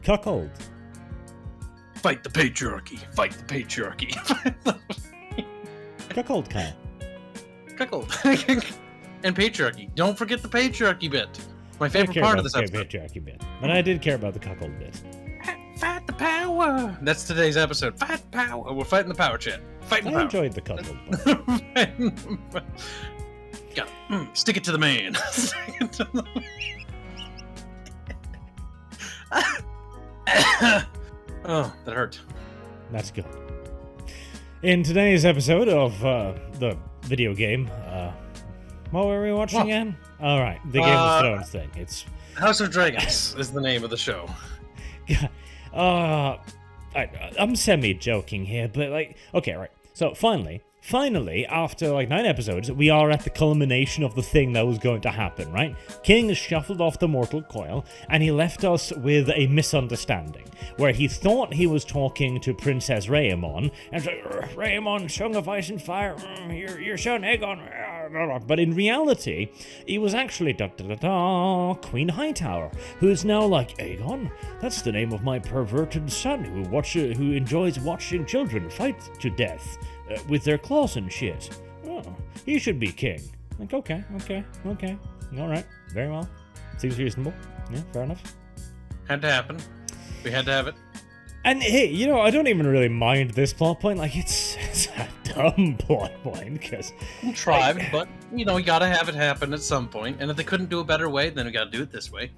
cuckold. Fight the patriarchy. Fight the patriarchy. Cuckold, Kyle. Cuckold. And patriarchy. Don't forget the patriarchy bit. My favorite part of this episode. Patriarchy bit. But I did care about the cuckold bit. Fight the power. That's today's episode. Fight the power. We're fighting the power, chat. Fighting the power. I enjoyed the cuckold part. Stick it to the man. Oh, that hurt. That's good. In today's episode of the video game, what were we watching again? All right, the Game of Thrones thing. It's House of Dragons is the name of the show. I'm semi-joking here, but like, okay, right. So finally, after like 9 episodes, we are at the culmination of the thing that was going to happen, right? King shuffled off the mortal coil, and he left us with a misunderstanding, where he thought he was talking to Princess Rhaemon, and said, Rhaemon, Song of Ice and Fire, your son Aegon, but in reality, he was actually Queen Hightower, who is now like, Aegon? That's the name of my perverted son who enjoys watching children fight to death. With their claws and shit. Oh, he should be king. Like, okay. Alright, very well. Seems reasonable. Yeah, fair enough. Had to happen. We had to have it. And hey, you know, I don't even really mind this plot point. Like, it's a dumb plot point, because... We tried, but, you know, we gotta have it happen at some point. And if they couldn't do a better way, then we gotta do it this way.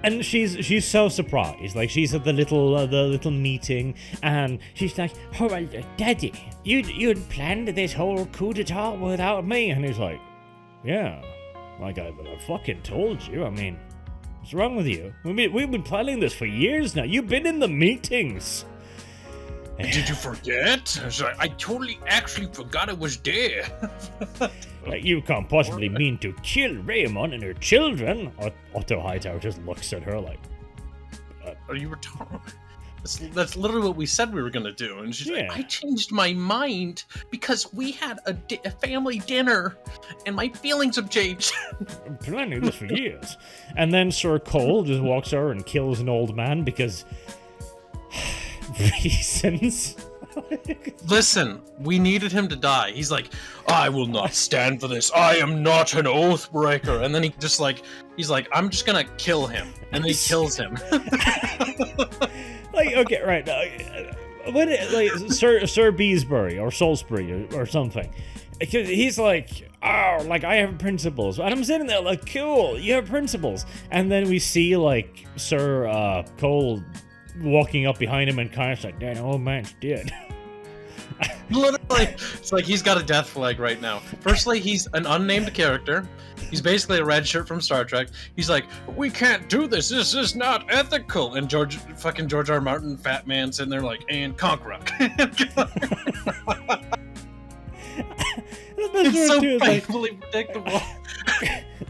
And she's so surprised. Like, she's at the little meeting, and she's like, "Oh, Daddy, you'd planned this whole coup d'etat without me." And he's like, "Yeah, like I fucking told you. I mean, what's wrong with you? We've been planning this for years now. You've been in the meetings." Did you forget? I totally actually forgot it was there. Like, you can't possibly mean to kill Rhaemon and her children. Otto Hightower just looks at her like, Are you retarded? That's literally what we said we were gonna do. And she's like, I changed my mind because we had a family dinner and my feelings have changed. I'm planning this for years. And then Sir Cole just walks over and kills an old man because... reasons. Listen, we needed him to die. He's like, I will not stand for this. I am not an oath breaker. And then he's like, I'm just gonna kill him. And then he kills him. Like, okay, right. Sir Beesbury or Salisbury or something. He's like, oh, like, I have principles. And I'm sitting there like, cool, you have principles. And then we see, like, Sir Cole walking up behind him and kind of like, that old man's dead. Literally, it's like he's got a death flag right now. Firstly, he's an unnamed character. He's basically a red shirt from Star Trek. He's like, we can't do this. This is not ethical. And George R. Martin, fat man, sitting there like, and conk rock. It's so painfully predictable.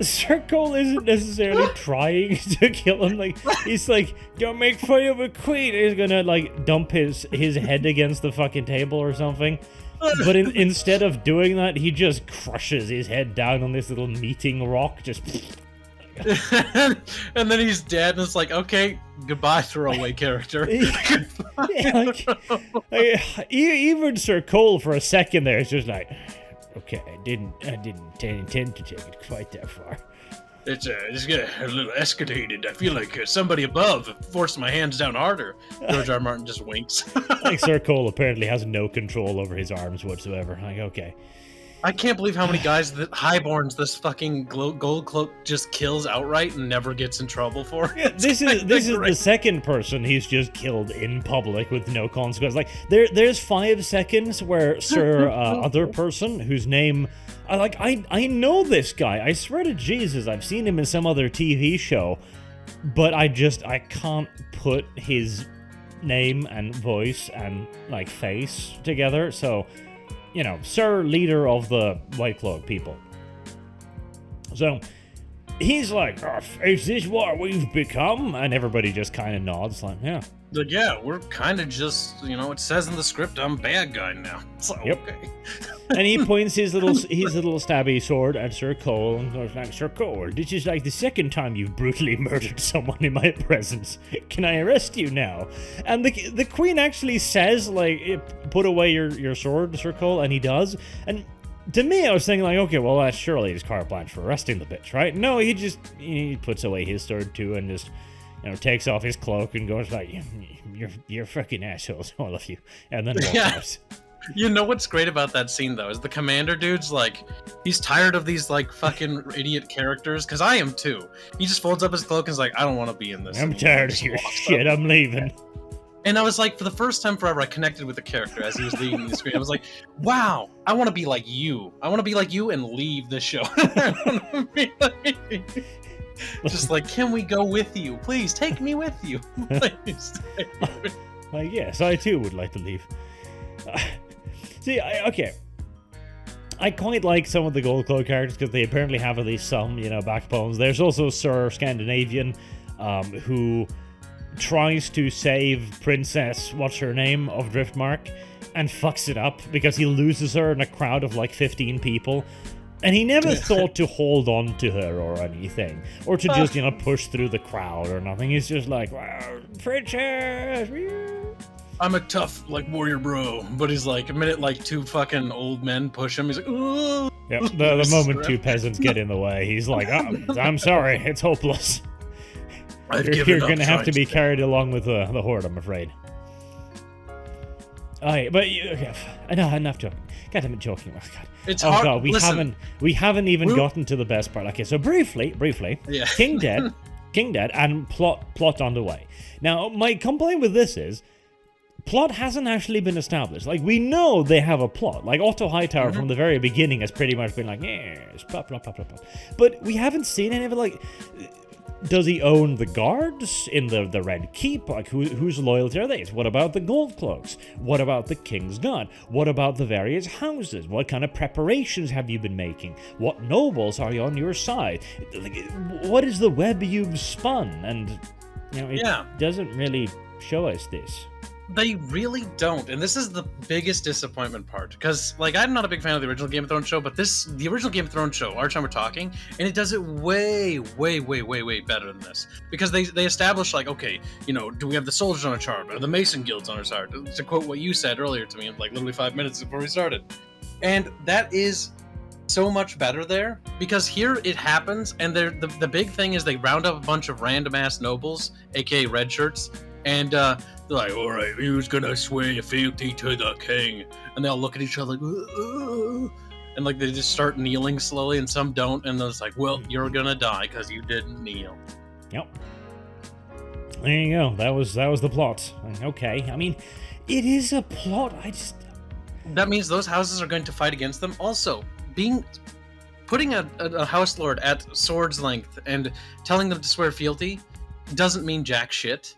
Sir Cole isn't necessarily trying to kill him. Like, he's like, don't make fun of a queen. He's gonna, like, dump his head against the fucking table or something. But instead of doing that, he just crushes his head down on this little meeting rock. Just... and then he's dead, and it's like, okay, goodbye, throwaway character. Yeah, even Sir Cole for a second there is just like... Okay, I didn't intend to take it quite that far. It's got a little escalated. I feel like somebody above forced my hands down harder. George R. Martin just winks. Like, Sir Cole apparently has no control over his arms whatsoever. Like, okay. I can't believe how many guys that highborns this fucking gold cloak just kills outright and never gets in trouble for. Yeah, this is the second person he's just killed in public with no consequence. Like, there's 5 seconds where Sir other person whose name I know this guy. I swear to Jesus, I've seen him in some other TV show, but I can't put his name and voice and like face together. So, you know, Sir Leader of the White Cloak people. So, he's like, oh, is this what we've become? And everybody just kind of nods, like, yeah. Like, yeah, we're kind of just, you know, it says in the script I'm bad guy now. It's like, yep. Okay. And he points his little stabby sword at Sir Cole and goes like, Sir Cole, this is like the second time you've brutally murdered someone in my presence. Can I arrest you now? And the queen actually says, like, put away your sword, Sir Cole, and he does. And to me, I was thinking, like, okay, well, that's surely his carte blanche for arresting the bitch, right? No, he puts away his sword too and just, takes off his cloak and goes like, you're fucking assholes, all of you. And then walks out. You know what's great about that scene, though, is the commander dude's like, he's tired of these, like, fucking idiot characters, because I am too. He just folds up his cloak and is like, I don't want to be in this. I'm tired of your shit, I'm leaving. And I was like, for the first time forever, I connected with the character as he was leaving the screen. I was like, wow, I want to be like you. I want to be like you and leave the show. Just like, can we go with you? Please, take me with you. Please. Like, yes, I too would like to leave. See, okay. I quite like some of the Gold Cloak characters because they apparently have at least some, backbones. There's also Sir Scandinavian, who tries to save Princess, what's her name, of Driftmark, and fucks it up because he loses her in a crowd of like 15 people. And he never thought to hold on to her or anything, or to just, push through the crowd or nothing. He's just like, wow, Princess! I'm a tough, warrior bro. But he's like, a minute, two fucking old men push him, he's like, ooh. Yep, the moment two peasants get in the way, he's like, oh, I'm sorry, it's hopeless. You're gonna have to be carried along with the horde, I'm afraid. Alright, but okay, no, enough joking. God damn it, joking. Oh god. It's hard. God, we haven't even gotten to the best part. Okay, so briefly, yeah. King dead, and plot on the way. Now, my complaint with this is, plot hasn't actually been established. Like, we know they have a plot. Like, Otto Hightower from the very beginning has pretty much been like, yes, plot, plot, plot, plot, plot. But we haven't seen any of it, like, does he own the guards in the Red Keep? Like, whose loyalty are they? What about the Gold Cloaks? What about the King's Guard? What about the various houses? What kind of preparations have you been making? What nobles are on your side? Like, what is the web you've spun? And, it doesn't really show us this. They really don't, and this is the biggest disappointment part, because, I'm not a big fan of the original Game of Thrones show, but the original Game of Thrones show, Our Time We're Talking, and it does it way, way, way, way, way better than this, because they establish, okay, do we have the soldiers on our side, or the Mason guilds on our side, to quote what you said earlier to me, literally 5 minutes before we started, and that is so much better there, because here it happens, and the big thing is they round up a bunch of random-ass nobles, aka red shirts, and, they're like, all right, who's gonna swear fealty to the king? And they all look at each other like, ooh. And they just start kneeling slowly, and some don't, and it's like, well, you're gonna die because you didn't kneel. Yep. There you go. That was the plot. Okay. I mean, it is a plot. That means those houses are going to fight against them. Also, putting a house lord at sword's length and telling them to swear fealty doesn't mean jack shit.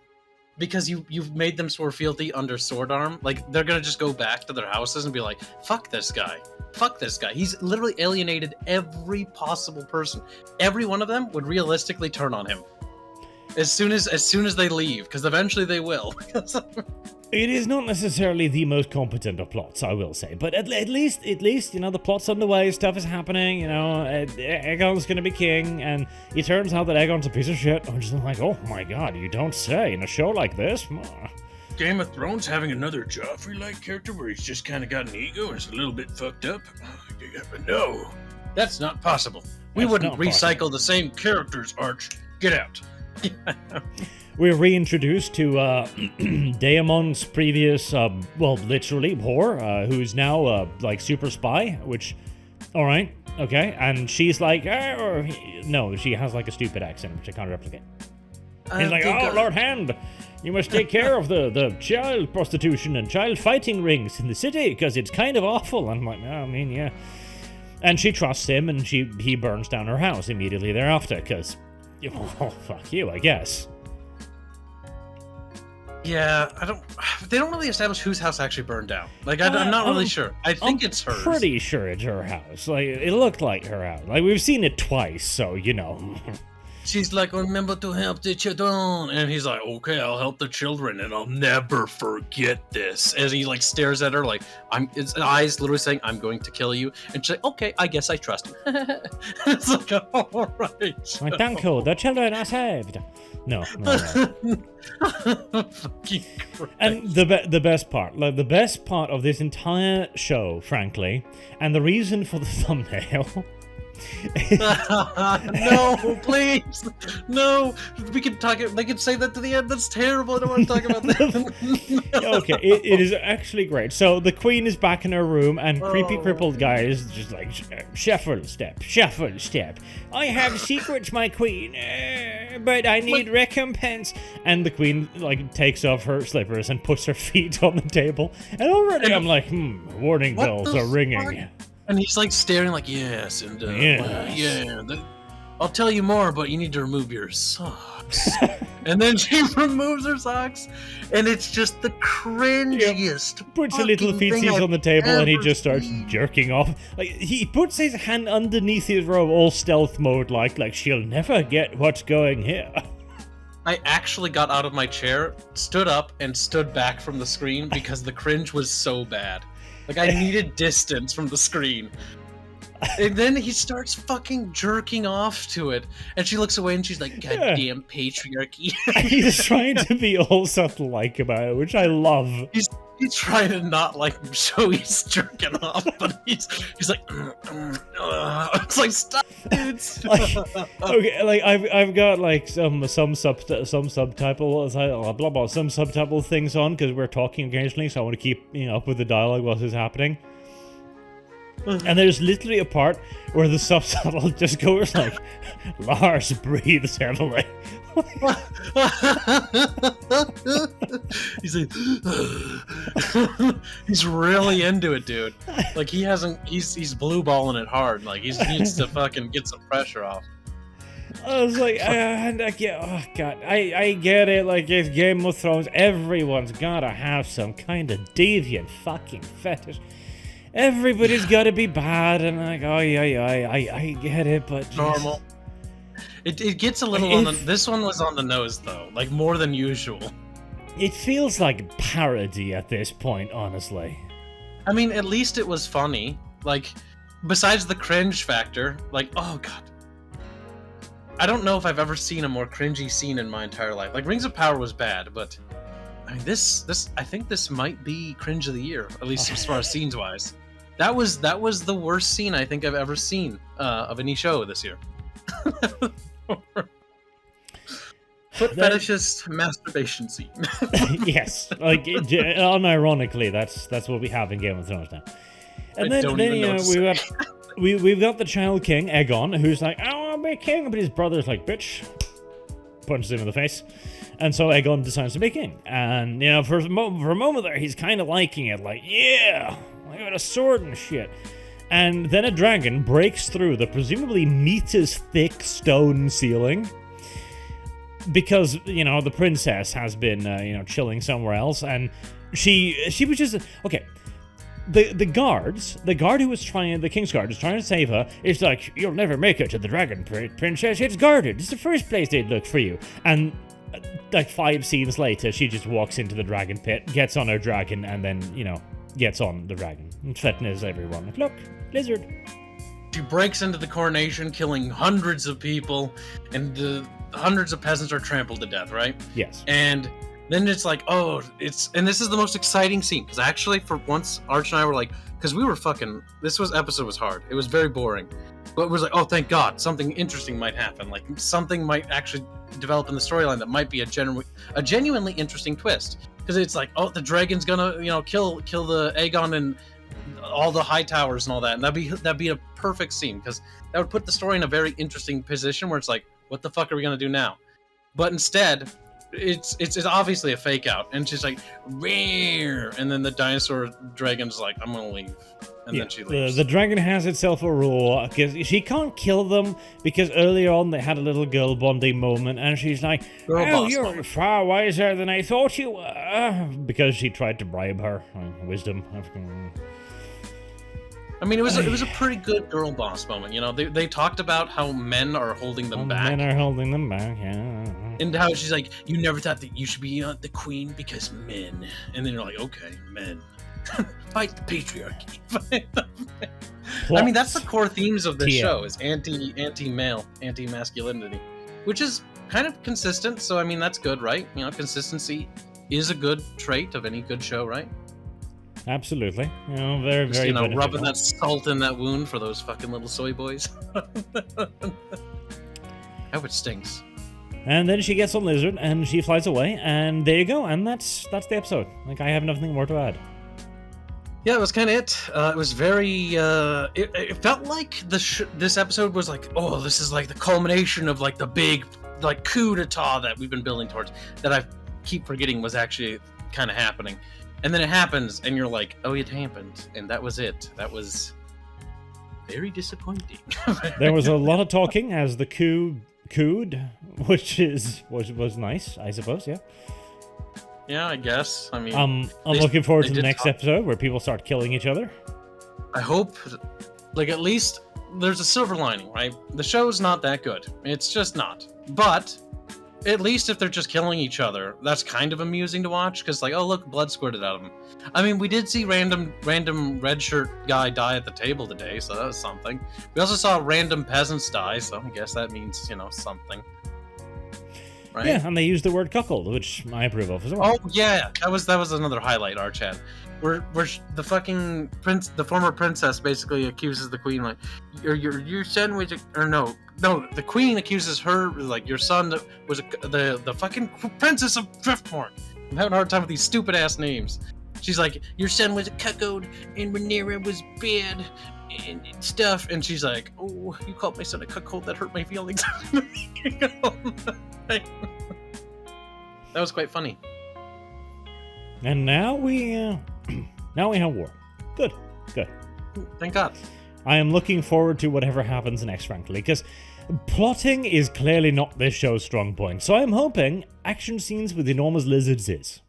Because you've made them swear fealty under sword arm, they're gonna just go back to their houses and be like, fuck this guy. Fuck this guy. He's literally alienated every possible person. Every one of them would realistically turn on him. As soon as they leave, because eventually they will. It is not necessarily the most competent of plots, I will say, but at least, the plot's underway, stuff is happening, Aegon's gonna be king, and it turns out that Aegon's a piece of shit. I'm just like, oh my god, you don't say, in a show like this? Game of Thrones having another Joffrey-like character where he's just kind of got an ego and is a little bit fucked up? No, that's not possible. We wouldn't recycle the same characters, Arch. Get out. We're reintroduced to Daemon's previous, literally, whore, who's now, super spy, which, alright, okay, and she's like, no, she has, a stupid accent, which I can't replicate. He's like, Lord Hand, you must take care of the child prostitution and child fighting rings in the city, because it's kind of awful. And I'm like, yeah. And she trusts him, and he burns down her house immediately thereafter, because, fuck you, I guess. Yeah, they don't really establish whose house actually burned down. I'm not really sure. I think it's hers. Pretty sure it's her house. It looked like her house. We've seen it twice, so, She's like, remember to help the children. And he's like, okay, I'll help the children and I'll never forget this. As he like stares at her like, his eyes literally saying, I'm going to kill you. And she's like, okay, I guess I trust him. It's like, all right. Thank you, the children are saved. No. Fucking Christ. And the best part, like the best part of this entire show, frankly, and the reason for the thumbnail. No, please, no. We can talk. They can say that to the end. That's terrible. I don't want to talk about that. No. Okay, it is actually great. So the queen is back in her room, and creepy crippled guy is just like shuffle step. I have secrets, my queen, but I need recompense. And the queen like takes off her slippers and puts her feet on the table. And already I'm like, warning bells are ringing. And he's like staring like, yes, and yes. I'll tell you more, but you need to remove your socks. And then she removes her socks, and it's just the cringiest. Yep. Puts a little feetsies on the table, and he just starts jerking off. Like he puts his hand underneath his robe, all stealth mode, like she'll never get what's going here. I actually got out of my chair, stood up, and stood back from the screen because the cringe was so bad. Like, I needed distance from the screen. And then he starts fucking jerking off to it. And she looks away and she's like, goddamn patriarchy. He's trying to be all subtle-like about it, which I love. He's trying to not, like, show he's jerking off, but he's like, it's like, stop, dude. Okay, like, I've got, like, some subtitle, blah, blah, some subtitle things on, because we're talking occasionally, so I want to keep, up with the dialogue while this is happening. And there's literally a part where the subtitle just goes like, Lars breathes heavily. He's like, he's really into it, dude. Like he's blue balling it hard. Like he needs to fucking get some pressure off. I was like, oh god, I get it. Like it's Game of Thrones, everyone's gotta have some kind of deviant fucking fetish. Everybody's gotta be bad, and like, oh yeah, I get it, but geez. Normal. It gets a little on the. This one was on the nose though, like more than usual. It feels like parody at this point, honestly. I mean, at least it was funny. Like, besides the cringe factor, like, oh god, I don't know if I've ever seen a more cringy scene in my entire life. Like, Rings of Power was bad, but I mean, I think this might be cringe of the year, at least as far as scenes wise. That was the worst scene I think I've ever seen of any show this year. Foot fetishist masturbation scene. Yes, like unironically, that's what we have in Game of Thrones now. And then we've got the Child King Aegon, who's like, I want to be king, but his brother's like, bitch, punches him in the face. And so Aegon decides to be king. And, for a moment there, he's kind of liking it. Like, yeah, I got a sword and shit. And then a dragon breaks through the presumably meters-thick stone ceiling. Because, the princess has been, chilling somewhere else. And she was just... Okay. The guard who was the King's Guard is trying to save her, is like, you'll never make it to the dragon, princess. It's guarded. It's the first place they'd look for you. And... like 5 scenes later, she just walks into the dragon pit, gets on her dragon, and then, gets on the dragon. And threatens everyone. Like, look, lizard. She breaks into the coronation, killing hundreds of people, and the hundreds of peasants are trampled to death, right? Yes. And then it's like, and this is the most exciting scene, because actually, for once, Arch and I were like, because we were episode was hard. It was very boring. But it was like, oh, thank God, something interesting might happen. Like, something might actually develop in the storyline that might be a genuinely interesting twist. Because it's like, oh, the dragon's gonna, kill the Aegon and all the high towers and all that. And that'd be a perfect scene, because that would put the story in a very interesting position where it's like, what the fuck are we gonna do now? But instead, it's obviously a fake out, and she's like, rare, and then the dinosaur dragon's like, I'm gonna leave. And then she leaves. The dragon has itself a rule, because she can't kill them, because earlier on they had a little girl bonding moment, and she's like, oh, you're far wiser than I thought you were, because she tried to bribe her. Wisdom. I mean, it was a pretty good girl boss moment. You know, they talked about how men are holding them back. Men are holding them back, yeah. And how she's like, you never thought that you should be the queen because men. And then you're like, okay, men. Fight the patriarchy. I mean, that's the core themes of this show, is anti-male, anti-masculinity. Which is kind of consistent, so I mean, that's good, right? You know, consistency is a good trait of any good show, right? Absolutely. You know, very, Just, very you know, beneficial. rubbing that salt in that wound for those fucking little soy boys. I hope it stings. And then she gets on Lizard, and she flies away, and there you go, and that's the episode. Like, I have nothing more to add. Yeah, it was kind of it. It was very. It felt like this episode was like, oh, this is like the culmination of like the big like coup d'etat that we've been building towards. That I keep forgetting was actually kind of happening, and then it happens, and you're like, oh, it happened, and that was it. That was very disappointing. There was a lot of talking as the coup cooed, which was nice, I suppose. Yeah. Yeah, I guess. I mean, I'm looking forward to the next episode where people start killing each other. I hope, like, at least there's a silver lining, right? The show's not that good. It's just not. But at least if they're just killing each other, that's kind of amusing to watch, because, like, oh, look, blood squirted out of them. I mean, we did see random red shirt guy die at the table today, so that was something. We also saw random peasants die, so I guess that means, you know, something. Right? Yeah, and they used the word cuckold, which I approve of as well. Oh yeah, that was another highlight, our chat. Where the fucking the former princess basically accuses the queen, like, your son was the queen accuses her, like, your son was the fucking princess of Driftmark. I'm having a hard time with these stupid ass names. She's like, your son was a cuckold, and Rhaenyra was bad and stuff, and she's like, oh, you called my son a cuckold, that hurt my feelings. That was quite funny. And now we have war. Good. Thank God. I am looking forward to whatever happens next, frankly, because plotting is clearly not this show's strong point. So I'm hoping action scenes with enormous lizards is.